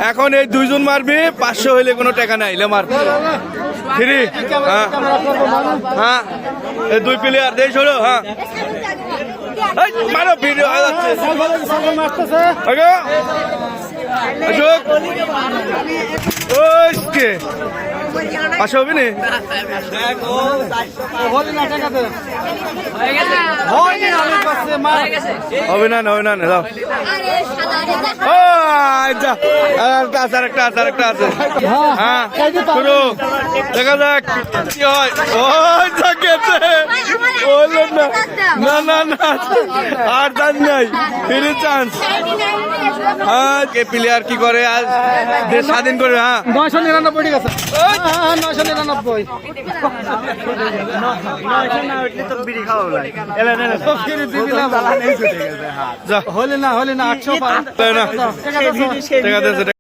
এখন এই দুইজন মারবি 500 হইলে কোনো টাকা নাই মার ফ্রি। হ্যাঁ হ্যাঁ এই দুই প্লেয়ার দেই ছোড়ো। হ্যাঁ মারো ভিডিও হয়ে যাচ্ছে। পাশে হবে না হবে না হবে না যাও। আরেকটা আছে। হ্যাঁ শুরু দেখা যাক কি হয়। না না না আর চান্স নাই, ফ্রি চান্স। হ্যাঁ কে প্লেয়ার কি করে আজ দেশ স্বাধীন করে। হ্যাঁ 999 ঠিক আছে। 999 হলে না 800 না